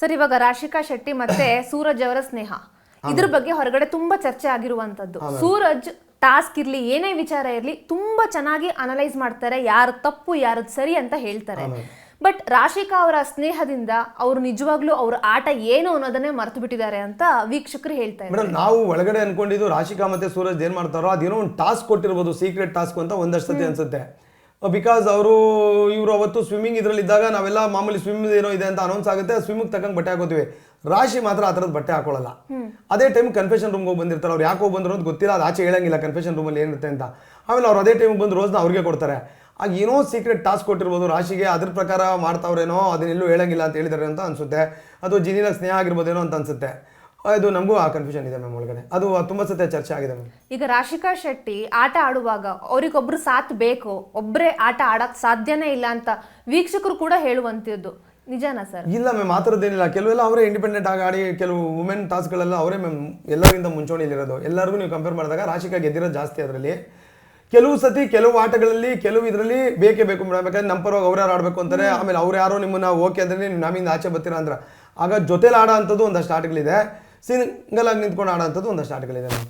Sir, ಇವಾಗ ರಾಶಿಕಾ ಶೆಟ್ಟಿ ಮತ್ತೆ ಸೂರಜ್ ಅವರ ಸ್ನೇಹ, ಇದ್ರ ಬಗ್ಗೆ ಹೊರಗಡೆ ತುಂಬಾ ಚರ್ಚೆ ಆಗಿರುವಂತದ್ದು. ಸೂರಜ್ ಟಾಸ್ಕ್ ಇರ್ಲಿ, ಏನೇ ವಿಚಾರ ಇರ್ಲಿ, ತುಂಬಾ ಚೆನ್ನಾಗಿ ಅನಲೈಸ್ ಮಾಡ್ತಾರೆ, ಯಾರು ತಪ್ಪು ಯಾರದ್ ಸರಿ ಅಂತ ಹೇಳ್ತಾರೆ. ಬಟ್ ರಾಶಿಕಾ ಅವರ ಸ್ನೇಹದಿಂದ ಅವರು ನಿಜವಾಗ್ಲೂ ಅವ್ರ ಆಟ ಏನು ಅನ್ನೋದನ್ನೇ ಮರ್ತು ಬಿಟ್ಟಿದ್ದಾರೆ ಅಂತ ವೀಕ್ಷಕರು ಹೇಳ್ತಾ ಇದ್ದಾರೆ. ಮೇಡಮ್, ನಾವು ಒಳಗಡೆ ಅನ್ಕೊಂಡಿದ್ದು ರಾಶಿಕಾ ಮತ್ತೆ ಸೂರಜ್ ಏನ್ ಮಾಡ್ತಾರೋ ಅದೇನೋ ಒಂದು ಟಾಸ್ಕ್ ಕೊಟ್ಟಿರ್ಬೋದು, ಸೀಕ್ರೆಟ್ ಟಾಸ್ಕ್ ಅಂತ ಒಂದಷ್ಟು ಸತಿ ಅನ್ಸುತ್ತೆ. ಬಿಕಾಸ್ ಇವರು ಅವತ್ತು ಸ್ವಿಮ್ಮಿಂಗ್ ಇದ್ರಲ್ಲಿ ಇದ್ದಾಗ ನಾವೆಲ್ಲ ಮಾಮೂಲಿ ಸ್ವಿಮ್ ಏನೋ ಇದೆ ಅಂತ ಅನೌನ್ಸ್ ಆಗುತ್ತೆ, ಸ್ವಿಮ್ಮಿಂಗ್ ತಕ್ಕಂಗೆ ಬಟ್ಟೆ ಹಾಕೋತೀವಿ. ರಾಶಿ ಮಾತ್ರ ಆ ಥರದ ಬಟ್ಟೆ ಹಾಕೊಳ್ಳಲ್ಲ. ಅದೇ ಟೈಮ್ ಕನ್ಫೆಷನ್ ರೂಮ್ಗೆ ಹೋಗಿ ಬಂದಿರ್ತಾರೆ, ಅವ್ರು ಯಾಕೆ ಹೋಗಿ ಬಂದ್ರು ಅಂತ ಗೊತ್ತಿಲ್ಲ, ಅದು ಆಚೆ ಹೇಳಂಗಿಲ್ಲ ಕನ್ಫೆಷನ್ ರೂಮಲ್ಲಿ ಏನಿರುತ್ತೆ ಅಂತ. ಆಮೇಲೆ ಅವ್ರು ಅದೇ ಟೈಮಿಗೆ ಬಂದು ರೋಸ್ನ ಅವ್ರಿಗೆ ಕೊಡ್ತಾರೆ. ಆಗ ಏನೋ ಸೀಕ್ರೆಟ್ ಟಾಸ್ಕ್ ಕೊಟ್ಟಿರ್ಬೋದು ರಾಶಿಗೆ, ಅದ್ರ ಪ್ರಕಾರ ಮಾಡ್ತಾವ್ರೇನೋ, ಅದನ್ನೆಲ್ಲೂ ಹೇಳಂಗಿಲ್ಲ ಅಂತ ಹೇಳಿದಾರೆ ಅಂತ ಅನ್ಸುತ್ತೆ. ಅದು ಜಿನಿನ ಸ್ನೇಹ ಆಗಿರ್ಬೋದೇನೋ ಅಂತ ಅನ್ಸುತ್ತೆ. ಅದು ನಮಗೂ ಆ ಕನ್ಫ್ಯೂಷನ್ ಇದೆ ಮ್ಯಾಮ್ ಒಳಗಡೆ. ಅದು ತುಂಬಾ ಸತ್ಯ ಚರ್ಚೆ ಆಗಿದೆ ಮ್ಯಾಮ್. ಈಗ ರಾಶಿಕಾ ಶೆಟ್ಟಿ ಆಟ ಆಡುವಾಗ ಅವ್ರಿಗೊಬ್ರು ಸಾಥ್ ಬೇಕು, ಒಬ್ಬರೇ ಆಟ ಆಡಕ್ ಸಾಧ್ಯನೇ ಇಲ್ಲ ಅಂತ ವೀಕ್ಷಕರು ಕೂಡ ಹೇಳುವಂತದ್ದು ನಿಜನಾ ಸರ್? ಇಲ್ಲ ಮ್ಯಾಮ್, ಆ ಥರದ್ದೇನಿಲ್ಲ. ಕೆಲವೆಲ್ಲ ಅವರೇ ಇಂಡಿಪೆಂಡೆಂಟ್ ಆಗಿ ಆಡಿ, ಕೆಲವು ವುಮೆನ್ ಟಾಸ್ಕ್ಗಳೆಲ್ಲ ಅವರೇ ಮ್ಯಾಮ್ ಎಲ್ಲರಿಂದ ಮುಂಚೂಣಿಲಿರೋದು. ಎಲ್ಲರಿಗೂ ನೀವು ಕಂಪೇರ್ ಮಾಡಿದಾಗ ರಾಶಿಕಾ ಗೆದ್ದಿರೋದು ಜಾಸ್ತಿ. ಅದರಲ್ಲಿ ಕೆಲವು ಸತಿ ಕೆಲವು ಆಟಗಳಲ್ಲಿ ಕೆಲವು ಇದರಲ್ಲಿ ಬೇಕೇ ಬೇಕು ಮೇಡಮ್. ಯಾಕಂದ್ರೆ ನಮ್ಮ ಪರವಾಗಿ ಅವ್ರು ಯಾರು ಆಡಬೇಕು ಅಂತಾರೆ, ಆಮೇಲೆ ಅವ್ರು ಯಾರೋ ನಿಮ್ಮನ್ನ ಓಕೆ ಅಂದ್ರೆ ನೀವು ನಮ್ಮಿಂದ ಆಚೆ ಬರ್ತೀರಾ ಅಂದ್ರೆ, ಆಗ ಜೊತೆಲಿ ಆಡೋ ಅಂಥದ್ದು ಒಂದಷ್ಟು ಆಟಗಳಿದೆ, ಸಿಂಗಲ್ ಆಗಿ ನಿಂತ್ಕೊಂಡು ಆಡೋ ಅಂಥದ್ದು ಒಂದಷ್ಟು ಆಟಗಳಿದೆ ಮ್ಯಾಮ್.